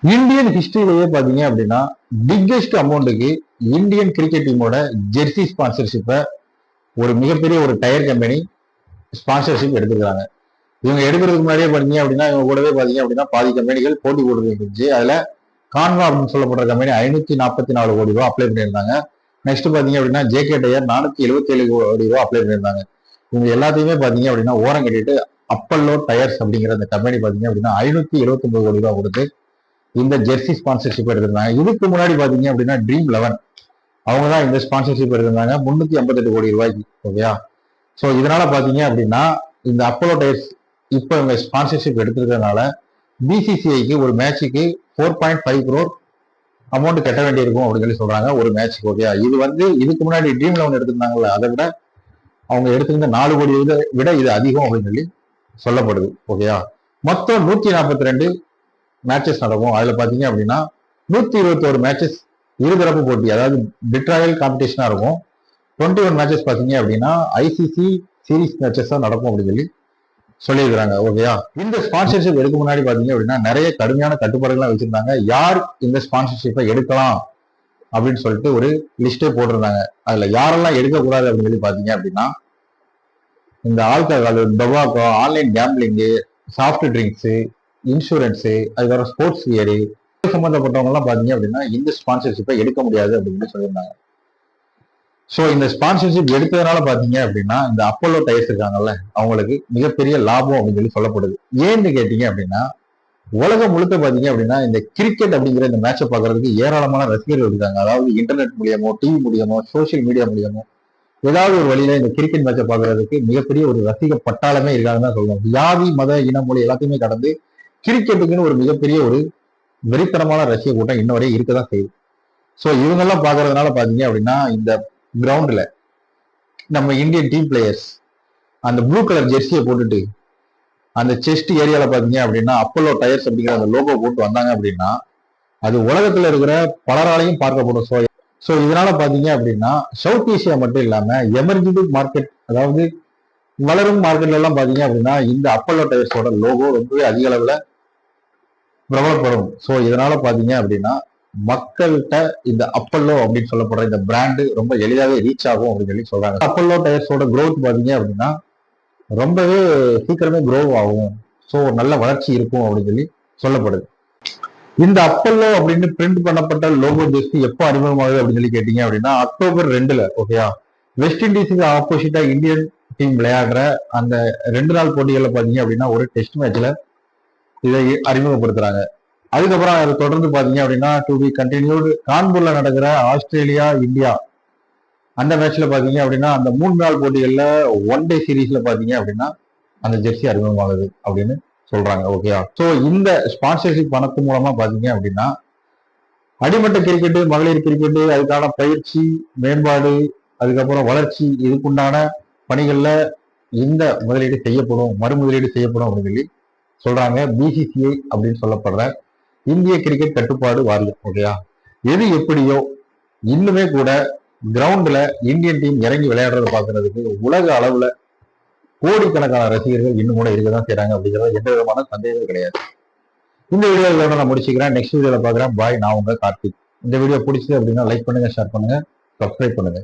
Indian ஹிஸ்டரியிலேயே பாத்தீங்க அப்படின்னா biggest அமௌண்ட்டுக்கு இந்தியன் கிரிக்கெட் டீமோட ஜெர்சி ஸ்பான்சர்ஷிப்பை ஒரு மிகப்பெரிய ஒரு டயர் கம்பெனி ஸ்பான்சர்ஷிப் எடுத்துக்கிறாங்க. இவங்க எடுக்கிறதுக்கு முன்னாடியே பாத்தீங்க அப்படின்னா இவங்க கூடவே பாத்தீங்க அப்படின்னா பாதி கம்பெனிகள் போட்டி போட்டு இருந்துச்சு. அதுல கான்வா அப்படின்னு சொல்லப்படுற கம்பெனி 544 கோடி ரூபாய் அப்ளை பண்ணியிருந்தாங்க. நெக்ஸ்ட் பாத்தீங்க அப்படின்னா ஜேகே டயர் 477 கோடி ரூபாய் அப்ளை பண்ணியிருந்தாங்க. இவங்க எல்லாத்தையுமே பாத்தீங்க அப்படின்னா ஓரம் கட்டிட்டு அப்பல்லோ டயர்ஸ் அப்படிங்கிற அந்த கம்பெனி பாத்தீங்க அப்படின்னா 529 கோடி ரூபாய் கொடுத்து இந்த ஜெர்சி ஸ்பான்சர்ஷிப் எடுத்திருந்தாங்க. இதுக்கு முன்னாடி பாத்தீங்க அப்படின்னா ட்ரீம் 11 அவங்க தான் இந்த ஸ்பான்சர்ஷிப் எடுத்திருந்தாங்க 358 கோடி ரூபாய்க்கு. ஓகேயா? ஸோ இதனால பாத்தீங்க அப்படின்னா இந்த அப்போலோ டயர்ஸ் இப்போ இவங்க ஸ்பான்சர்ஷிப் எடுத்திருக்கிறதுனால பிசிசிஐக்கு ஒரு மேட்சுக்கு 4.5 crore அமௌண்ட் கட்ட வேண்டியிருக்கும் அப்படின்னு சொல்லி சொல்றாங்க ஒரு மேட்ச்க்கு. ஓகேயா? இது இதுக்கு முன்னாடி ட்ரீம் 11 எடுத்திருந்தாங்கல்ல, அதை விட அவங்க எடுத்திருந்த 4 கோடி விட இது அதிகம் அப்படின்னு சொல்லி சொல்லப்படுது. ஓகேயா? மொத்தம் 142 மேட்சஸ் நடக்கும். அதுல பாத்தீங்க அப்படின்னா 121 மேட்சஸ் இருதரப்பு போட்டி, அதாவது பிட்ராயல் காம்படிஷனா இருக்கும். 21 மேட்சஸ் பாத்தீங்க அப்படின்னா ஐசிசி சீரீஸ் மேட்சஸ் தான் நடக்கும் அப்படின்னு சொல்லி சொல்லியிருக்கிறாங்க. ஓகேயா? இந்த ஸ்பான்சர்ஷிப் எடுக்க முன்னாடி பாத்தீங்க அப்படின்னா நிறைய கடுமையான கட்டுப்பாடுகள்லாம் வச்சிருந்தாங்க. யார் இந்த ஸ்பான்சர்ஷிப்பை எடுக்கலாம் அப்படின்னு சொல்லிட்டு ஒரு லிஸ்டே போட்டிருந்தாங்க. அதுல யாரெல்லாம் எடுக்கக்கூடாது அப்படின்னு சொல்லி பாத்தீங்க அப்படின்னா இந்த alcohol, tobacco, online gambling, soft drinks, insurance, அதுக்கப்புறம் ஸ்போர்ட்ஸ் வியரு சம்பந்தப்பட்டவங்க எல்லாம் பாத்தீங்க அப்படின்னா இந்த ஸ்பான்சர்ஷிப்பை எடுக்க முடியாது அப்படின்னு சொல்லியிருந்தாங்க. ஸோ இந்த ஸ்பான்சர்ஷிப் எடுத்ததுனால பாத்தீங்க அப்படின்னா இந்த அப்போலோ டயர்ஸ் இருக்காங்கல்ல, அவங்களுக்கு மிகப்பெரிய லாபம் அப்படின்னு சொல்லி சொல்லப்படுது. ஏன்னு கேட்டீங்க அப்படின்னா உலகம் முழுக்க பாத்தீங்க அப்படின்னா இந்த கிரிக்கெட் அப்படிங்கிற இந்த மேட்சை பார்க்கறதுக்கு ஏராளமான ரசிகர்கள் இருக்காங்க. அதாவது இன்டர்நெட் மூலியமோ, டிவி மூலியமோ, சோசியல் மீடியா மூலியமோ ஏதாவது ஒரு வழியில இந்த கிரிக்கெட் மேட்சை பார்க்கறதுக்கு மிகப்பெரிய ஒரு ரசிக பட்டாளமே இருக்காங்கன்னு தான் சொல்லணும். ஜாதி, மத, இன, மொழி எல்லாத்தையுமே கடந்து கிரிக்கெட்டுக்குன்னு ஒரு மிகப்பெரிய ஒரு வெறித்தனமான ரசிக கூட்டம் இன்ன வரையும் இருக்கதான் செய்யுது. ஸோ இவங்கெல்லாம் பாக்குறதுனால பாத்தீங்க அப்படின்னா இந்த கிரவுண்ட்ல நம்ம இந்தியன் டீம் பிளேயர்ஸ் அந்த ப்ளூ கலர் ஜெர்சியை போட்டுட்டு அந்த செஸ்ட் ஏரியால பாத்தீங்க அப்படின்னா அப்போலோ டயர்ஸ் அப்படிங்கிற அந்த லோகோ போட்டு வந்தாங்க அப்படின்னா அது உலகத்துல இருக்கிற பலராலையும் பார்க்கப்படும். ஸோ இதனால பாத்தீங்க அப்படின்னா சவுத் ஏசியா மட்டும் இல்லாம எமர்ஜிங் மார்க்கெட், அதாவது வளரும் மார்க்கெட்ல எல்லாம் பாத்தீங்க அப்படின்னா இந்த அப்போலோ டயர்ஸோட லோகோ ரொம்பவே அதிக அளவுல பிரபலப்படும். ஸோ இதனால பாத்தீங்க அப்படின்னா மக்கள்கிட்ட இந்த அப்பல்லோ அப்படின்னு சொல்லப்படுற இந்த பிராண்டு ரொம்ப எளிதாவே ரீச் ஆகும் அப்படின்னு சொல்லி சொல்றாங்க. அப்பல்லோ டயர்ஸோட க்ரோத் பாத்தீங்க அப்படின்னா ரொம்பவே சீக்கிரமே க்ரோ ஆகும். ஸோ நல்ல வளர்ச்சி இருக்கும் அப்படின்னு சொல்லி சொல்லப்படுது. இந்த அப்பல்லோ அப்படின்னு பிரிண்ட் பண்ணப்பட்ட லோகோ ஜெர்சி எப்போ அறிமுகமாகுது அப்படின்னு சொல்லி கேட்டீங்க அப்படின்னா October 2. ஓகேயா? வெஸ்ட் இண்டீஸுக்கு ஆப்போசிட்டா இந்தியன் டீம் விளையாடுற அந்த 2 நாள் போட்டிகளில் பாத்தீங்க அப்படின்னா ஒரு டெஸ்ட் மேட்ச்ல இதை அறிமுகப்படுத்துறாங்க. அதுக்கப்புறம் அதை தொடர்ந்து பாத்தீங்க அப்படின்னா டு பி கண்டினியூடு கான்பூர்ல நடக்கிற ஆஸ்திரேலியா இந்தியா அந்த மேட்ச்ல பாத்தீங்க அப்படின்னா அந்த 3 நாள் போட்டிகள்ல 1 டே சீரீஸ்ல பாத்தீங்க அப்படின்னா அந்த ஜெர்சி அறிமுகமாகுது அப்படின்னு சொல்றாங்க. ஓகேயா? ஸோ இந்த ஸ்பான்சர்ஷிப் பணத்து மூலமா பாத்தீங்க அப்படின்னா அடிமட்ட கிரிக்கெட்டு, மகளிர் கிரிக்கெட்டு, அதுக்கான பயிற்சி, மேம்பாடு, அதுக்கப்புறம் வளர்ச்சி, இதுக்குண்டான பணிகள்ல இந்த முதலீடு செய்யப்படும், மறுமுதலீடு செய்யப்படும் அப்படின்னு சொல்லி சொல்றாங்க பிசிசிஐ அப்படின்னு சொல்லப்படுற இந்திய கிரிக்கெட் கட்டுப்பாடு வாரியம். ஓகேயா? எது எப்படியோ இன்னுமே கூட கிரவுண்ட்ல இந்தியன் டீம் இறங்கி விளையாடுறத பாக்குறதுக்கு உலக அளவுல கோடிக்கணக்கான ரசிகர்கள் இன்னும் கூட இருக்கதான் செய்யறாங்க அப்படிங்கிறது எந்த விதமான சந்தேகமும் கிடையாது. இந்த வீடியோ நான் முடிச்சுக்கிறேன். நெக்ஸ்ட் வீடியோல பாக்குறேன். பாய். நான் உங்க கார்த்திக். இந்த வீடியோ பிடிச்சது அப்படின்னா லைக் பண்ணுங்க, ஷேர் பண்ணுங்க, சப்ஸ்கிரைப் பண்ணுங்க.